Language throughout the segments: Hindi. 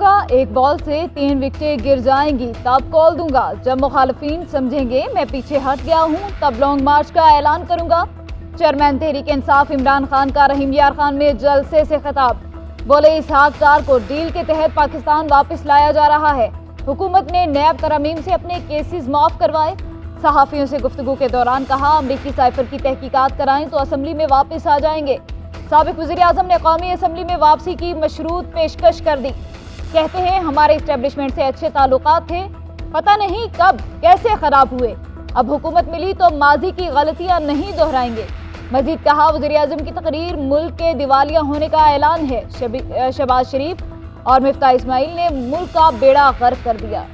करूंगा, एक बॉल से 3 विकेटें गिर जाएंगी तब कॉल दूंगा। जब मुखालिफिन समझेंगे मैं पीछे हट गया हूं तब लॉन्ग मार्च का ऐलान करूंगा। चेयरमैन तहरीक इंसाफ इमरान खान का रहीम यार खान में जलसे से खिताब। बोले इसहाक डार को डील के तहत पाकिस्तान वापस लाया जा रहा है। हुकूमत ने नैब तरमीम से अपने केसेस माफ करवाए। सहाफियों से गुफ्तगू के दौरान कहा अमरीकी साइफर की तहकीकात कराएं तो असम्बली में वापस आ जाएंगे। साबिक वज़ीर आज़म ने कौमी असम्बली में वापसी की मशरूत पेशकश कर दी। कहते हैं हमारे इस्टेब्लिशमेंट से अच्छे ताल्लुकात थे, पता नहीं कब कैसे खराब हुए। अब हुकूमत मिली तो माजी की गलतियां नहीं दोहराएंगे। मजीद कहा वज़ीर आज़म की तकरीर मुल्क के दिवालिया होने का ऐलान है। शहबाज शरीफ और मिफ्ता इस्माइल ने मुल्क का बेड़ा गर्क कर दिया।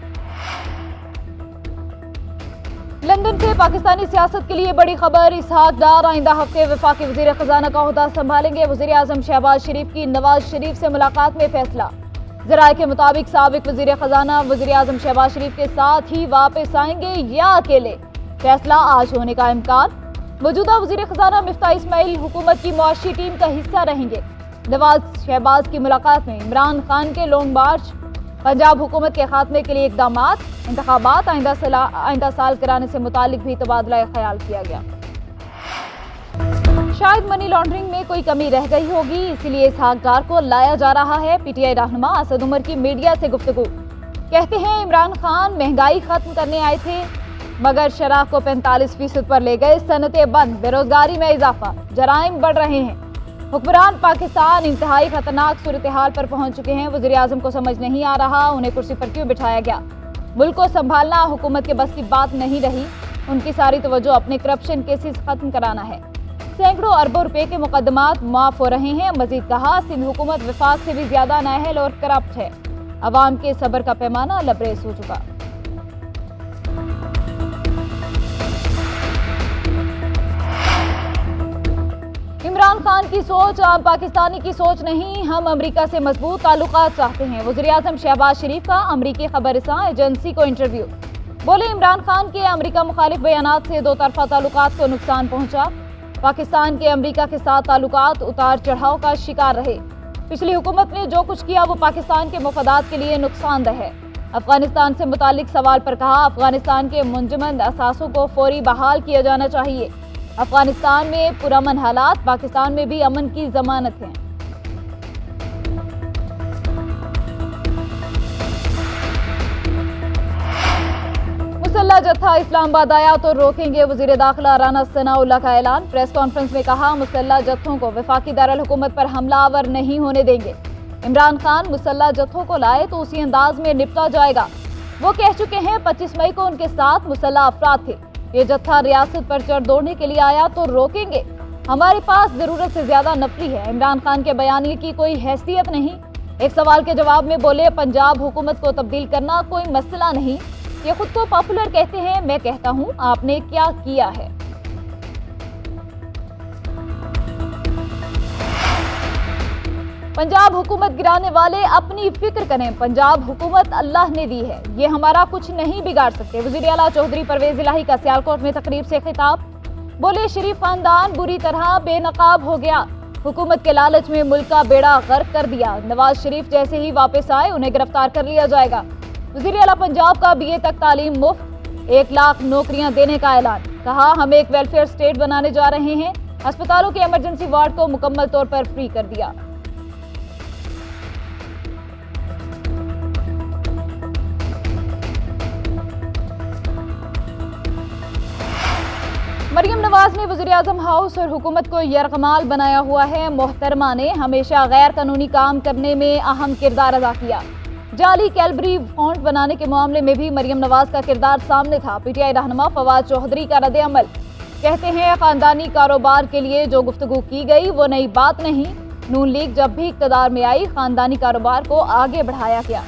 लंदन से पाकिस्तानी सियासत के लिए बड़ी खबर। इसहाक डार आइंदा हफ्ते वफाकी वज़ीर खजाना का ओहदा संभालेंगे। वज़ीर आज़म शहबाज शरीफ की नवाज शरीफ से मुलाकात में फैसला। ज़राए के मुताबिक साबिक वज़ीर खजाना वज़ीर आज़म शहबाज शरीफ के साथ ही वापस आएंगे या अकेले, फैसला आज होने का इम्कान। मौजूदा वज़ीर खजाना मिफ्ता इस्माइल हुकूमत की मुआशी टीम का हिस्सा रहेंगे। नवाज शहबाज की मुलाकात में इमरान खान के लॉन्ग मार्च, पंजाब हुकूमत के खात्मे के लिए इकदामात, इंतखाबात आइंदा साल कराने से मुतालिक भी तबादला ख्याल किया गया। शायद मनी लॉन्ड्रिंग में कोई कमी रह गई होगी, इसीलिए इसहाक डार को लाया जा रहा है। पीटीआई रहनुमा असद उमर की मीडिया से गुफ्तगू। कहते हैं इमरान खान महंगाई खत्म करने आए थे मगर शराब को 45% पर ले गए। सनतें बंद, बेरोजगारी में इजाफा, जराइम बढ़ रहे हैं। हुक्मरान पाकिस्तान इंतहाई खतरनाक सूरत हाल पर पहुंच चुके हैं। वज़ीर आज़म को समझ नहीं आ रहा उन्हें कुर्सी पर क्यों बिठाया गया। मुल्क को संभालना हुकूमत के बस की बात नहीं रही। उनकी सारी तवज्जो अपने करप्शन केसेस खत्म कराना है। सैकड़ों अरबों रुपए के मुकदमात माफ हो रहे हैं। मजीद कहा सिंध हुकूमत वफाक से भी ज्यादा नाअहल और करप्ट है। अवाम के सब्र का पैमाना लबरेज हो चुका। इमरान खान की सोच आम पाकिस्तानी की सोच नहीं, हम अमेरिका से मजबूत ताल्लुकात चाहते हैं। वज़ीर आज़म शहबाज शरीफ का अमेरिकी खबरसां एजेंसी को इंटरव्यू। बोले इमरान खान के अमेरिका मुखालिफ बयानात से दो तरफा ताल्लुकात को नुकसान पहुंचा। पाकिस्तान के अमेरिका के साथ ताल्लुकात उतार चढ़ाव का शिकार रहे। पिछली हुकूमत ने जो कुछ किया वो पाकिस्तान के मफादात के लिए नुकसानदेह है। अफगानिस्तान से मुतालिक सवाल पर कहा अफगानिस्तान के मुंजमद असासों को फौरी बहाल किया जाना चाहिए। अफगानिस्तान में पुरअमन हालात, पाकिस्तान में भी अमन की जमानत है। मुसल्ला जत्था इस्लामाबाद आया तो रोकेंगे, वज़ीर दाखिला राना सनाउल्लाह का ऐलान। प्रेस कॉन्फ्रेंस में कहा मुसल्ला जत्थों को वफाकी दारुल हुकूमत पर हमलावर नहीं होने देंगे। इमरान खान मुसल्ला जत्थों को लाए तो उसी अंदाज में निपटा जाएगा। वो कह चुके हैं 25 मई को उनके साथ मुसल्ला अफराद थे। ये जत्था रियासत पर चढ़ दौड़ने के लिए आया तो रोकेंगे। हमारे पास जरूरत से ज्यादा नफरी है। इमरान खान के बयानी की कोई हैसियत नहीं। एक सवाल के जवाब में बोले पंजाब हुकूमत को तब्दील करना कोई मसला नहीं। ये खुद को पॉपुलर कहते हैं, मैं कहता हूँ आपने क्या किया है। पंजाब हुकूमत गिराने वाले अपनी फिक्र करें, पंजाब हुकूमत अल्लाह ने दी है, ये हमारा कुछ नहीं बिगाड़ सकते। वज़ीर आला चौधरी परवेज इलाही का सियालकोट में तकरीब से खिताब। बोले शरीफ खानदान बुरी तरह बेनकाब हो गया, हुकूमत के लालच में मुल्क का बेड़ा गर्क कर दिया। नवाज शरीफ जैसे ही वापस आए उन्हें गिरफ्तार कर लिया जाएगा। वज़ीर आला पंजाब का BA तक तालीम मुफ्त, 1 लाख नौकरियां देने का ऐलान। कहा हम एक वेलफेयर स्टेट बनाने जा रहे हैं। अस्पतालों के इमरजेंसी वार्ड को मुकम्मल तौर पर फ्री कर दिया। मरियम नवाज ने वज़ीर आज़म हाउस और हुकूमत को यरगमाल बनाया हुआ है। मोहतरमा ने हमेशा गैर कानूनी काम करने में अहम किरदार अदा किया। जाली कैलबरी फॉन्ट बनाने के मामले में भी मरियम नवाज का किरदार सामने था। पीटीआई रहनुमा फवाद चौधरी का रद्द अमल। कहते हैं खानदानी कारोबार के लिए जो गुफ्तगू की गई वो नई बात नहीं। नून लीग जब भी इक़्तिदार में आई खानदानी कारोबार को आगे बढ़ाया गया।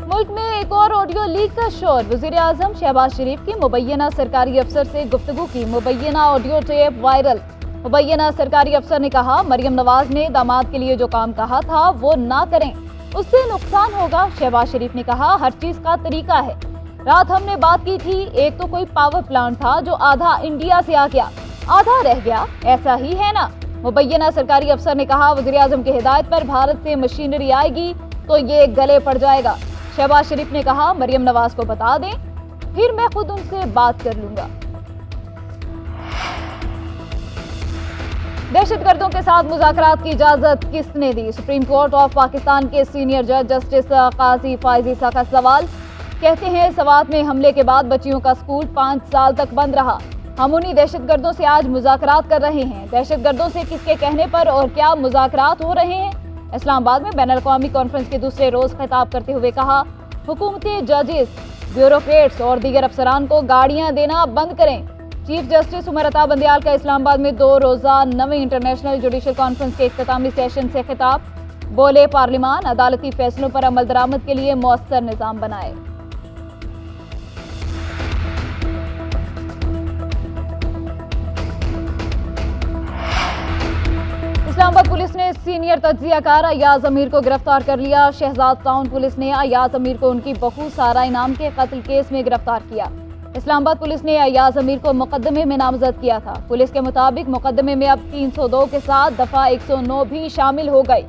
मुल्क में एक और ऑडियो लीक का शोर। वज़ीर आज़म शहबाज शरीफ की मुबैना सरकारी अफसर से गुफ्तगू की मुबैना ऑडियो टेप वायरल। मुबैना सरकारी अफसर ने कहा मरियम नवाज ने दामाद के लिए जो काम कहा था वो ना करें, उससे नुकसान होगा। शहबाज शरीफ ने कहा हर चीज का तरीका है। रात हमने बात की थी, एक तो कोई पावर प्लांट था जो आधा इंडिया से आ गया, आधा रह गया, ऐसा ही है ना। मुबैना सरकारी अफसर ने कहा, वज़ीर आज़म की हिदायत पर भारत से मशीनरी आएगी तो ये गले पड़ जाएगा। शहबाज शरीफ ने कहा, मरियम नवाज को बता दें, फिर मैं खुद उनसे बात कर लूंगा। दहशतगर्दों के साथ मुज़ाकरात की इजाजत किसने दी? सुप्रीम कोर्ट ऑफ पाकिस्तान के सीनियर जज जस्टिस काजी फायजी सा का सवाल। कहते हैं, सवात में हमले के बाद बच्चियों का स्कूल 5 साल तक बंद रहा। हम उन्हीं दहशतगर्दों से आज मुज़ाकरात कर रहे हैं। दहशतगर्दों से किसके कहने पर और क्या मुज़ाकरात हो रहे हैं? इस्लामाबाद में बैनुल-अक़वामी कॉन्फ्रेंस के दूसरे रोज खिताब करते हुए कहा, हुकूमती जजेस, ब्यूरोक्रेट्स और दीगर अफसरान को गाड़ियां देना बंद करें। चीफ जस्टिस उमर अता बंदियाल का इस्लामाबाद में 2 रोजा 9वीं इंटरनेशनल जुडिशल कॉन्फ्रेंस के इख्तितामी सेशन से खिताब। बोले, पार्लिमान अदालती फैसलों पर अमल दरामद के लिए मौसर निजाम बनाए। इस्लामाबाद पुलिस ने सीनियर तज्जियाकार अयाज अमीर को गिरफ्तार कर लिया। शहजाद टाउन पुलिस ने अयाज अमीर को उनकी बहू सारा इनाम के कत्ल केस में गिरफ्तार किया। इस्लामाबाद पुलिस ने अयाज अमीर को मुकदमे में नामजद किया था। पुलिस के मुताबिक मुकदमे में अब 302 के साथ दफा 109 भी शामिल हो गई।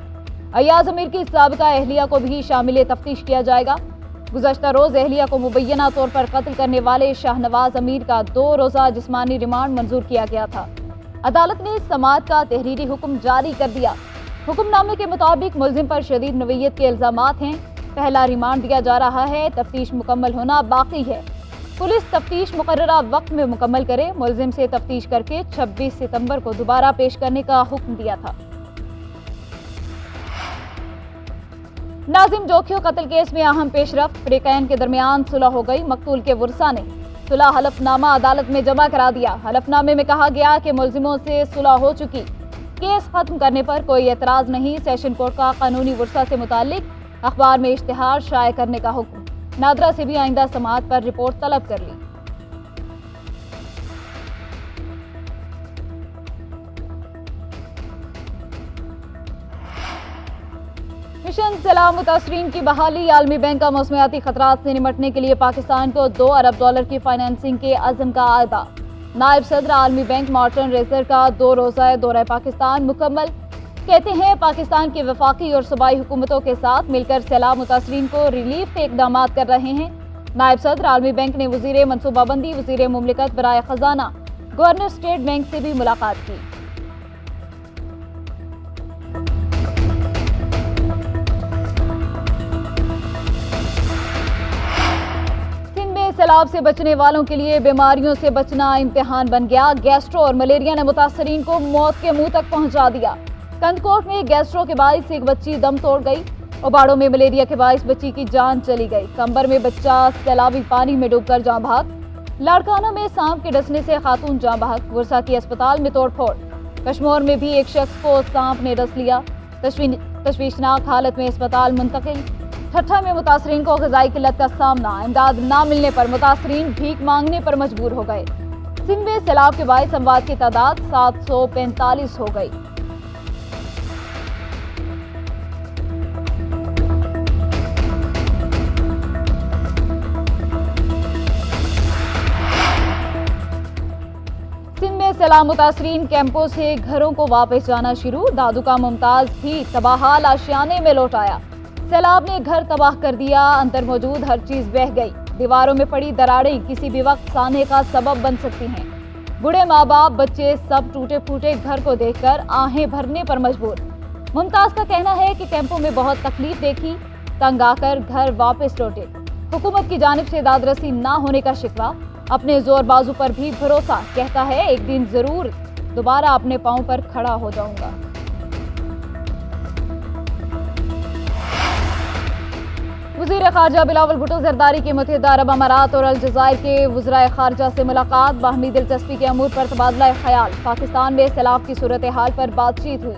अयाज अमीर की साबिका अहलिया को भी शामिल तफ्तीश किया जाएगा। गुज़श्ता रोज अहलिया को मुबैना तौर पर कत्ल करने वाले शाहनवाज अमीर का 2 रोजा जिस्मानी रिमांड मंजूर किया गया था। अदालत ने समाअत का तहरीरी हुक्म जारी कर दिया। हुक्मनामे के मुताबिक मुलजिम पर शदीद नवीयत के इल्जामात हैं। पहला रिमांड दिया जा रहा है, तफ्तीश मुकम्मल होना बाकी है। पुलिस तफ्तीश मुकर्ररा वक्त में मुकम्मल करे। मुलजिम से तफ्तीश करके 26 सितंबर को दोबारा पेश करने का हुक्म दिया था। नाजिम जोखियो कत्ल केस में अहम पेशरफ्त, फ्रीकैन के दरमियान सुलह हो गई। मकतूल के वुरसा ने सुलह हलफनामा अदालत में जमा करा दिया। हलफनामे में कहा गया कि मुलजिमों से सुलह हो चुकी, केस खत्म करने पर कोई एतराज नहीं। सेशन कोर्ट का कानूनी वुरसा से मुतालिक अखबार में इश्तिहार शाये करने का हुक्म। नादरा से भी आइंदा समाअत पर रिपोर्ट तलब कर ली। मिशन सलाह मुतासरीन की बहाली। आलमी बैंक का मौसमियाती खतरात से निमटने के लिए पाकिस्तान को $2 अरब की फाइनेंसिंग के अज़्म का आदा। नायब सदर आलमी बैंक मार्टिन रेजर का 2 रोज़ा दौरा पाकिस्तान मुकम्मल। कहते हैं, पाकिस्तान की वफाकी और सूबाई हुकूमतों के साथ मिलकर सैलाब मुतासरीन को रिलीफ के इकदाम कर रहे हैं। नायब सदर आलमी बैंक ने वज़ीर मनसूबाबंदी, वज़ीर मुमलिकत बराए खजाना, गवर्नर स्टेट बैंक से भी मुलाकात की। सैलाब से बचने वालों के लिए बीमारियों से बचना इम्तिहान बन गया। गैस्ट्रो और मलेरिया ने मुतासरीन को मौत के मुंह तक पहुंचा दिया। कंदकोट में गैस्ट्रो के बाइस एक बच्ची दम तोड़ गई। उबाड़ो में मलेरिया के बाइस बच्ची की जान चली गई। कंबर में बच्चा सैलाबी पानी में डूबकर जाँ बहक। लाड़काना में सांप के डसने से खातून जाँ बहक। वर्सा की अस्पताल में तोड़फोड़। कश्मीर में भी एक शख्स को सांप ने डस लिया, तशवीशनाक हालत में अस्पताल मुंतकिल। ठट्ठा में मुतासरीन को ग़िज़ाई किल्लत का सामना। इमदाद न मिलने पर मुतासरीन भीख मांगने पर मजबूर हो गए। सिंध में सैलाब के बाइस अमवात की तादाद 745 हो गई। सिंध में सैलाब मुतासरीन कैंपों से घरों को वापस जाना शुरू। दादू का मुमताज भी तबाहाल आशियाने में लौट आया। सैलाब ने घर तबाह कर दिया। अंदर मौजूद हर चीज बह गई। दीवारों में पड़ी दरारें किसी भी वक्त साने का सबब बन सकती हैं। बूढ़े माँ बाप, बच्चे सब टूटे फूटे घर को देखकर आहें भरने पर मजबूर। मुमताज का कहना है कि कैंपों में बहुत तकलीफ देखी, तंग आकर घर वापस लौटे। हुकूमत की जानिब से दादरसी ना होने का शिकवा, अपने जोर बाजू पर भी भरोसा। कहता है, एक दिन जरूर दोबारा अपने पांव पर खड़ा हो जाऊंगा। वज़ीर ख़ारजा बिलावल भुट्टो ज़रदारी की मुत्तहिदा अरब अमारात और अलजज़ायर के वज़राए ख़ारजा से मुलाकात। बाहमी दिलचस्पी के अमूर पर तबादला ख्याल। पाकिस्तान में सैलाब की सूरत हाल पर बातचीत हुई।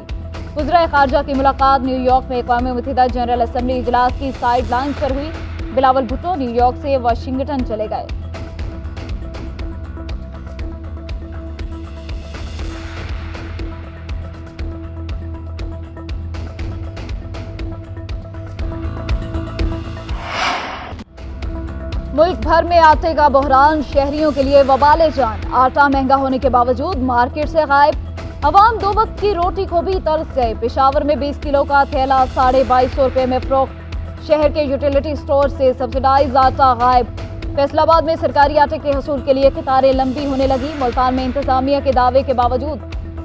वज़राए ख़ारजा की मुलाकात न्यूयॉर्क में अक़वाम मुत्तहिदा जनरल असम्बली इजलास की साइड लाइन्स पर हुई। बिलावल भुट्टो न्यूयॉर्क से वाशिंगटन चले गए। मुल्क भर में आटे का बहरान, शहरियों के लिए वबाले जान। आटा महंगा होने के बावजूद मार्केट से गायब। अवाम दो वक्त की रोटी को भी तरस गए। पेशावर में 20 किलो का थैला 2250 रुपए में फरोख्त। शहर के यूटिलिटी स्टोर से सब्सिडाइज आटा गायब। फैसलाबाद में सरकारी आटे के हसूल के लिए कतारें लंबी होने लगी। मुल्तान में इंतजामिया के दावे के बावजूद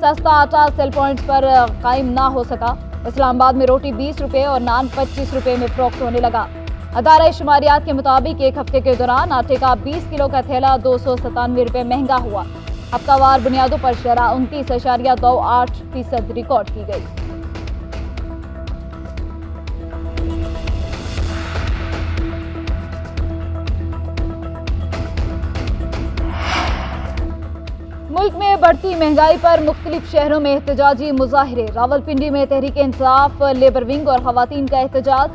सस्ता आटा सेल पॉइंट्स पर कायम ना हो सका। इस्लामाबाद में रोटी 20 रुपए और नान 25 रुपए में फरोख्त होने लगा। अदारा शुमारियात के मुताबिक एक हफ्ते के दौरान आटे का 20 किलो का थैला 297 रुपए महंगा हुआ। हफ्तावार बुनियादों पर शरह 29.28% रिकॉर्ड की गई। मुल्क में बढ़ती महंगाई पर मुख्तलिफ शहरों में एहतजाजी मुजाहिरे। रावलपिंडी में तहरीक इंसाफ, लेबर विंग और खवातीन का एहतजाज।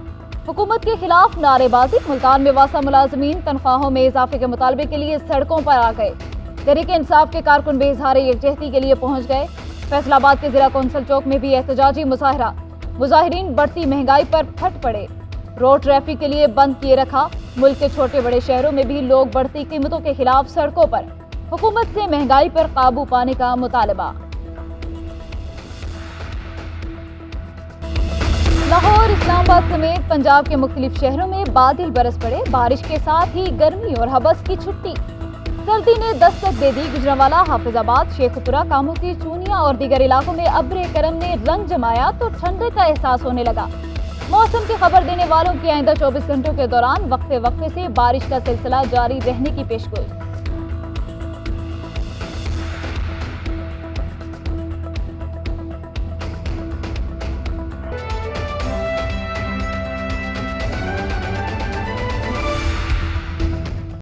हुकूमत के खिलाफ नारेबाजी। मुल्तान में वासा मुलाजमीन तनख्वाहों में इजाफे के मुतालबे के लिए सड़कों पर आ गए। तहरीक इंसाफ के कारकुन बेइजहार यकजहती के लिए पहुंच गए। फैसलाबाद के जिला कौंसल चौक में भी एहतजाजी मुजाहिरा। मुजाहिरीन बढ़ती महंगाई पर फट पड़े। रोड ट्रैफिक के लिए बंद किए रखा। मुल्क के छोटे बड़े शहरों में भी लोग बढ़ती कीमतों के खिलाफ सड़कों पर। हुकूमत से महंगाई पर काबू पाने का मुतालबा। लाहौर, इस्लामाबाद समेत पंजाब के मुख्तलिफ शहरों में बादल बरस पड़े। बारिश के साथ ही गर्मी और हबस की छुट्टी। सर्दी ने दस्तक दे दी। गुजरांवाला, हाफिजाबाद, शेखपुरा, कामू की चूनिया और दीगर इलाकों में अब्र करम ने रंग जमाया तो ठंडक का एहसास होने लगा। मौसम की खबर देने वालों की आइंदा 24 घंटों के दौरान वक्फे वक्फे से बारिश का सिलसिला जारी रहने की पेशगोई।